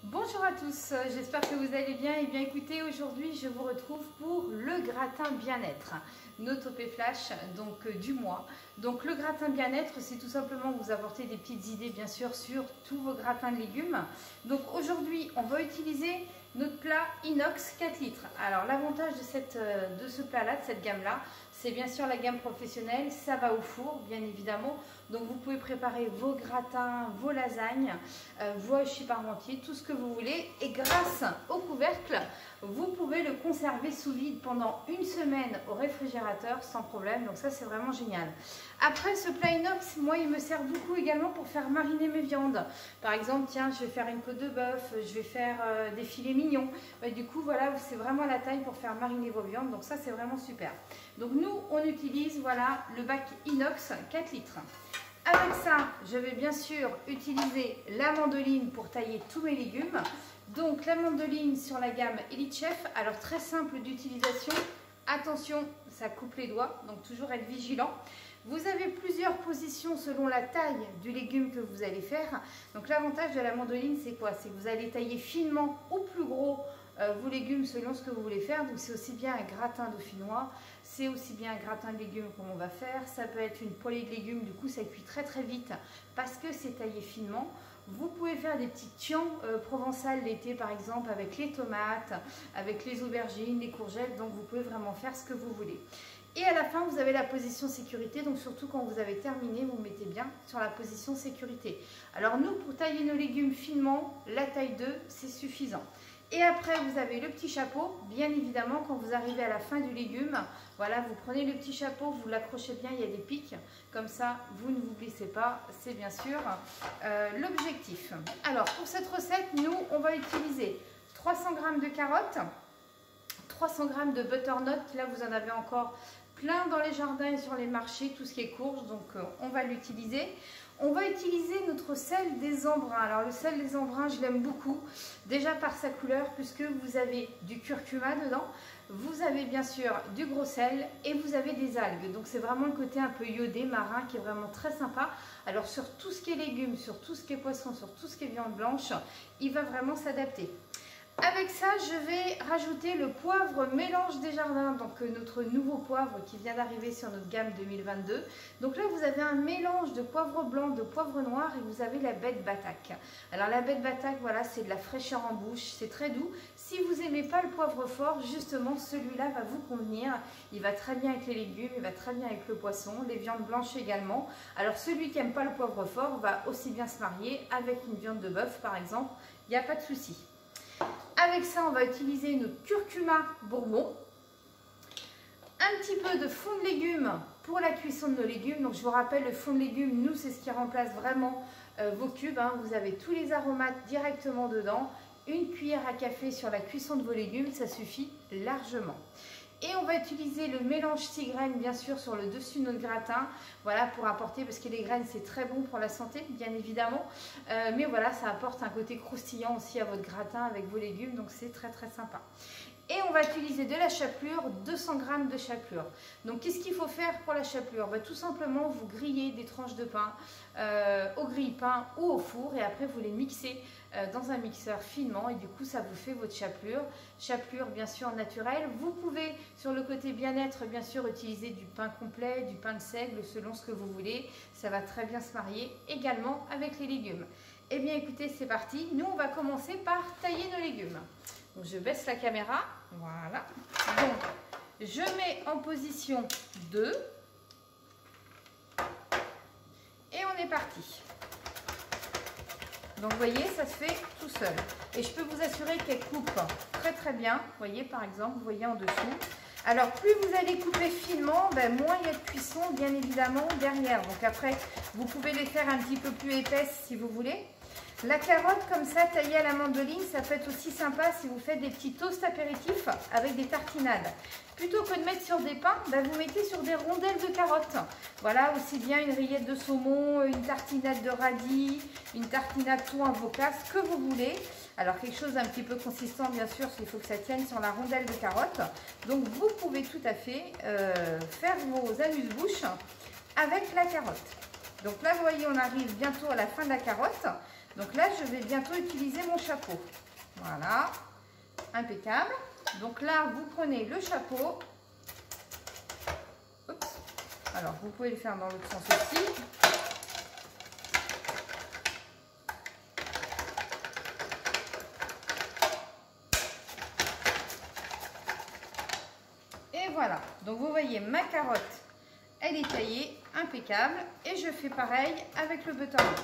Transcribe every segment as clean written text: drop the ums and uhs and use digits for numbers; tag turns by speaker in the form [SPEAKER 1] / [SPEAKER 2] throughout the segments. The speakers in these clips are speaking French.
[SPEAKER 1] Bonjour à tous, j'espère que vous allez bien. Et bien écoutez, aujourd'hui je vous retrouve pour le gratin bien-être, nos topés flash donc du mois. Donc le gratin bien-être, c'est tout simplement vous apporter des petites idées bien sûr sur tous vos gratins de légumes. Donc aujourd'hui on va utiliser notre plat inox 4 litres. Alors l'avantage de ce plat là, de cette gamme là, c'est bien sûr la gamme professionnelle, ça va au four bien évidemment. Donc vous pouvez préparer vos gratins, vos lasagnes, vos hachis parmentiers, tout ce que vous voulez. Et grâce au couvercle, vous pouvez le conserver sous vide pendant une semaine au réfrigérateur sans problème. Donc ça c'est vraiment génial. Après ce plat inox, moi il me sert beaucoup également pour faire mariner mes viandes. Par exemple, tiens, je vais faire une côte de bœuf, je vais faire des filets mignons. Du coup voilà, c'est vraiment la taille pour faire mariner vos viandes. Donc ça c'est vraiment super. Donc nous on utilise voilà le bac inox 4 litres. Avec ça, je vais bien sûr utiliser la mandoline pour tailler tous mes légumes. Donc la mandoline sur la gamme Elite Chef, alors très simple d'utilisation. Attention, ça coupe les doigts, donc toujours être vigilant. Vous avez plusieurs positions selon la taille du légume que vous allez faire. Donc l'avantage de la mandoline, c'est quoi? C'est que vous allez tailler finement ou plus gros vos légumes selon ce que vous voulez faire. Donc c'est aussi bien un gratin dauphinois, c'est aussi bien un gratin de légumes comme on va faire. Ça peut être une poêlée de légumes, du coup ça cuit très très vite parce que c'est taillé finement. Vous pouvez faire des petits tiens provençales l'été par exemple avec les tomates, avec les aubergines, les courgettes. Donc vous pouvez vraiment faire ce que vous voulez. Et à la fin, vous avez la position sécurité. Donc surtout quand vous avez terminé, vous mettez bien sur la position sécurité. Alors nous, pour tailler nos légumes finement, la taille 2, c'est suffisant. Et après, vous avez le petit chapeau. Bien évidemment, quand vous arrivez à la fin du légume, voilà, vous prenez le petit chapeau, vous l'accrochez bien, il y a des pics. Comme ça, vous ne vous blessez pas. C'est bien sûr l'objectif. Alors, pour cette recette, nous, on va utiliser 300 g de carottes, 300 g de butternut. Là, vous en avez encore plein dans les jardins et sur les marchés, tout ce qui est courge. Donc, on va l'utiliser. On va utiliser notre sel des embruns. Alors le sel des embruns, je l'aime beaucoup, déjà par sa couleur, puisque vous avez du curcuma dedans, vous avez bien sûr du gros sel et vous avez des algues. Donc c'est vraiment le côté un peu iodé, marin, qui est vraiment très sympa. Alors sur tout ce qui est légumes, sur tout ce qui est poisson, sur tout ce qui est viande blanche, il va vraiment s'adapter. Avec ça, je vais rajouter le poivre mélange des jardins, donc notre nouveau poivre qui vient d'arriver sur notre gamme 2022. Donc là, vous avez un mélange de poivre blanc, de poivre noir et vous avez la baie de Batac. Alors la baie de Batac, voilà, c'est de la fraîcheur en bouche, c'est très doux. Si vous n'aimez pas le poivre fort, justement, celui-là va vous convenir. Il va très bien avec les légumes, il va très bien avec le poisson, les viandes blanches également. Alors celui qui n'aime pas le poivre fort va aussi bien se marier avec une viande de bœuf, par exemple, il n'y a pas de souci. Avec ça, on va utiliser notre curcuma bourbon, un petit peu de fond de légumes pour la cuisson de nos légumes. Donc je vous rappelle, le fond de légumes, nous, c'est ce qui remplace vraiment vos cubes. Vous avez tous les aromates directement dedans. Une cuillère à café sur la cuisson de vos légumes, ça suffit largement. Et on va utiliser le mélange 6 graines, bien sûr, sur le dessus de notre gratin. Voilà, pour apporter, parce que les graines, c'est très bon pour la santé, bien évidemment. Mais voilà, ça apporte un côté croustillant aussi à votre gratin avec vos légumes. Donc, c'est très, très sympa. Et on va utiliser de la chapelure, 200 g de chapelure. Donc, qu'est-ce qu'il faut faire pour la chapelure? Tout simplement, vous grillez des tranches de pain au grille-pain ou au four. Et après, vous les mixez dans un mixeur finement. Et du coup, ça vous fait votre chapelure. Chapelure, bien sûr, naturelle. Vous pouvez, sur le côté bien-être, bien sûr, utiliser du pain complet, du pain de seigle, selon ce que vous voulez. Ça va très bien se marier également avec les légumes. Eh bien, écoutez, c'est parti. Nous, on va commencer par tailler nos légumes. Donc, je baisse la caméra, voilà. Donc, je mets en position 2. Et on est parti. Donc, vous voyez, ça se fait tout seul. Et je peux vous assurer qu'elle coupe très très bien. Vous voyez, par exemple, vous voyez en dessous. Alors, plus vous allez couper finement, moins il y a de cuisson, bien évidemment, derrière. Donc après, vous pouvez les faire un petit peu plus épaisses si vous voulez. La carotte comme ça taillée à la mandoline, ça peut être aussi sympa si vous faites des petits toasts apéritifs avec des tartinades. Plutôt que de mettre sur des pains, vous mettez sur des rondelles de carottes. Voilà, aussi bien une rillette de saumon, une tartinade de radis, une tartinade thon avocat, ce que vous voulez. Alors quelque chose d'un petit peu consistant bien sûr, il faut que ça tienne sur la rondelle de carotte. Donc vous pouvez tout à fait faire vos amuse-bouches avec la carotte. Donc là vous voyez, on arrive bientôt à la fin de la carotte. Donc là, je vais bientôt utiliser mon chapeau. Voilà, impeccable. Donc là, vous prenez le chapeau. Oups. Alors, vous pouvez le faire dans l'autre sens aussi. Et voilà. Donc, vous voyez, ma carotte, elle est taillée, impeccable. Et je fais pareil avec le butternut.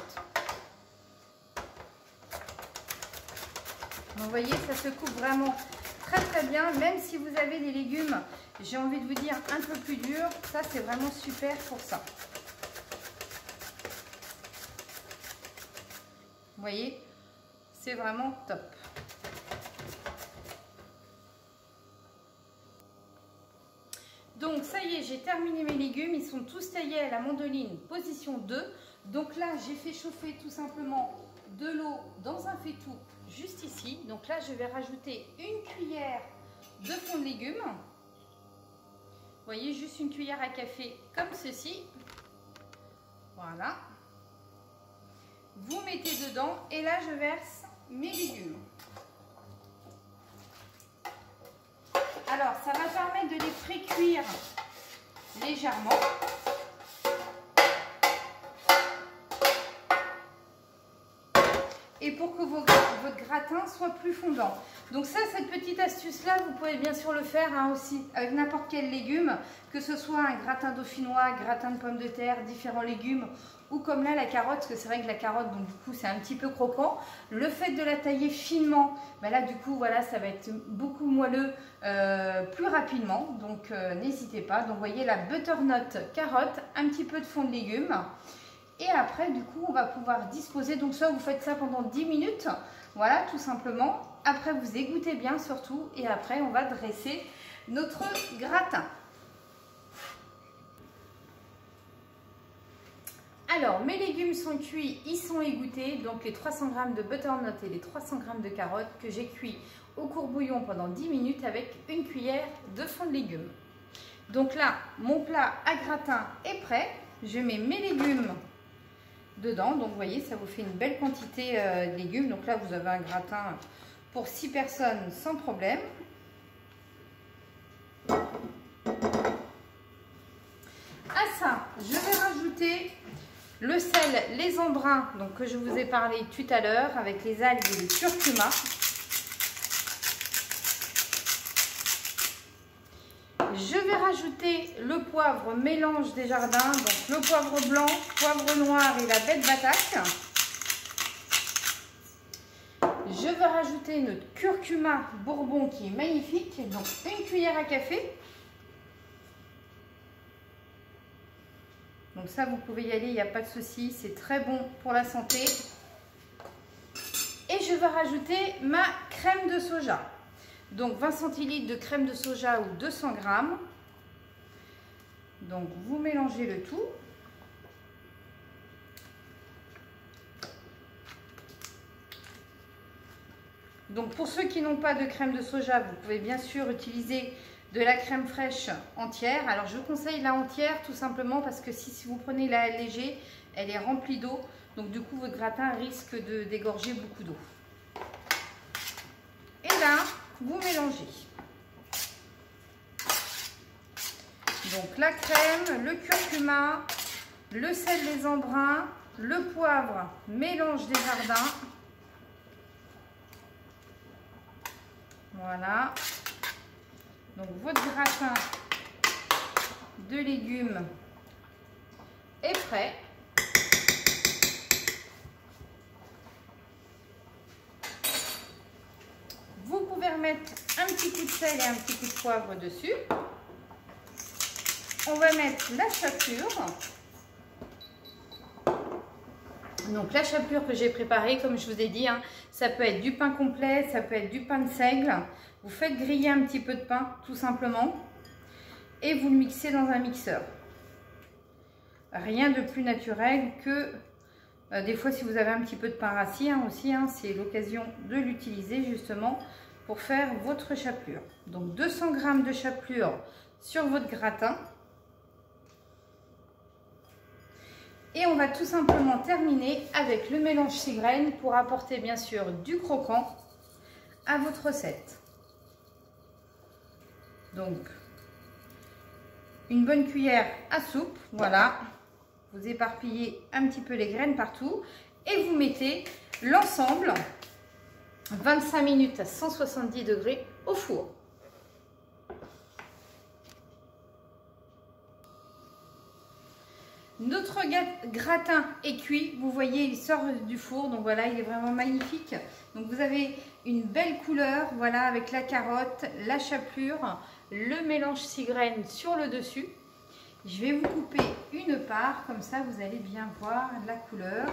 [SPEAKER 1] Vous voyez, ça se coupe vraiment très très bien, même si vous avez des légumes, j'ai envie de vous dire, un peu plus durs, ça c'est vraiment super pour ça. Vous voyez, c'est vraiment top. Donc ça y est, j'ai terminé mes légumes, ils sont tous taillés à la mandoline, position 2. Donc là, j'ai fait chauffer tout simplement de l'eau dans un faitout juste ici. Donc là, je vais rajouter une cuillère de fond de légumes. Vous voyez, juste une cuillère à café comme ceci. Voilà. Vous mettez dedans et là, je verse mes légumes. Alors, ça va permettre de les pré-cuire légèrement. Et pour que votre gratin soit plus fondant. Donc ça, cette petite astuce-là, vous pouvez bien sûr le faire aussi avec n'importe quel légume, que ce soit un gratin dauphinois, gratin de pommes de terre, différents légumes, ou comme là la carotte, parce que c'est vrai que la carotte, donc du coup, c'est un petit peu croquant. Le fait de la tailler finement, ben là du coup, voilà, ça va être beaucoup moelleux plus rapidement, donc n'hésitez pas. Donc vous voyez la butternut carotte, un petit peu de fond de légumes. Et après, du coup, on va pouvoir disposer. Donc ça, vous faites ça pendant 10 minutes. Voilà, tout simplement. Après, vous égouttez bien surtout. Et après, on va dresser notre gratin. Alors, mes légumes sont cuits, ils sont égouttés. Donc, les 300 g de butternut et les 300 g de carottes que j'ai cuit au courbouillon pendant 10 minutes avec une cuillère de fond de légumes. Donc là, mon plat à gratin est prêt. Je mets mes légumes dedans, donc vous voyez, ça vous fait une belle quantité de légumes. Donc là, vous avez un gratin pour 6 personnes sans problème. À ça, je vais rajouter le sel, les embruns, donc que je vous ai parlé tout à l'heure, avec les algues et le curcuma. Je vais rajouter le poivre mélange des jardins, donc le poivre blanc, poivre noir et la bête d'attaque. Je vais rajouter notre curcuma bourbon qui est magnifique, donc une cuillère à café. Donc ça, vous pouvez y aller, il n'y a pas de souci, c'est très bon pour la santé. Et je vais rajouter ma crème de soja. Donc 20 centilitres de crème de soja ou 200 g. Donc vous mélangez le tout. Donc pour ceux qui n'ont pas de crème de soja, vous pouvez bien sûr utiliser de la crème fraîche entière. Alors je conseille la entière tout simplement parce que si vous prenez la léger, elle est remplie d'eau. Donc du coup votre gratin risque de dégorger beaucoup d'eau. Et là, vous mélangez. Donc la crème, le curcuma, le sel des embruns, le poivre, mélange des jardins. Voilà. Donc votre gratin de légumes est prêt. Vous pouvez remettre un petit coup de sel et un petit coup de poivre dessus. On va mettre la chapelure. Donc la chapelure que j'ai préparée, comme je vous ai dit, hein, ça peut être du pain complet, ça peut être du pain de seigle. Vous faites griller un petit peu de pain, tout simplement. Et vous le mixez dans un mixeur. Rien de plus naturel que... des fois, si vous avez un petit peu de pain rassis aussi, hein, c'est l'occasion de l'utiliser justement pour faire votre chapelure. Donc 200 g de chapelure sur votre gratin. Et on va tout simplement terminer avec le mélange 6 graines pour apporter bien sûr du croquant à votre recette. Donc, une bonne cuillère à soupe, voilà. Vous éparpillez un petit peu les graines partout et vous mettez l'ensemble 25 minutes à 170 degrés au four. Notre gratin est cuit, vous voyez il sort du four, donc voilà il est vraiment magnifique. Donc vous avez une belle couleur, voilà avec la carotte, la chapelure, le mélange 6 graines sur le dessus. Je vais vous couper une part, comme ça vous allez bien voir la couleur.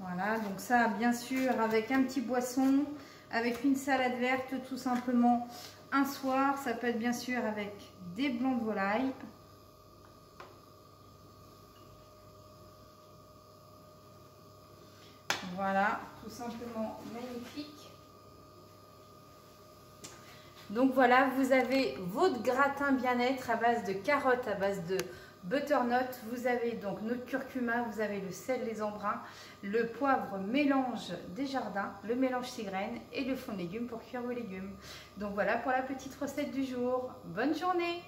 [SPEAKER 1] Voilà, donc ça bien sûr avec un petit boisson, avec une salade verte tout simplement un soir. Ça peut être bien sûr avec des blancs de volaille. Voilà, tout simplement magnifique. Donc voilà, vous avez votre gratin bien-être à base de carottes, à base de butternut. Vous avez donc notre curcuma, vous avez le sel, les embruns, le poivre mélange des jardins, le mélange 6 graines et le fond de légumes pour cuire vos légumes. Donc voilà pour la petite recette du jour. Bonne journée!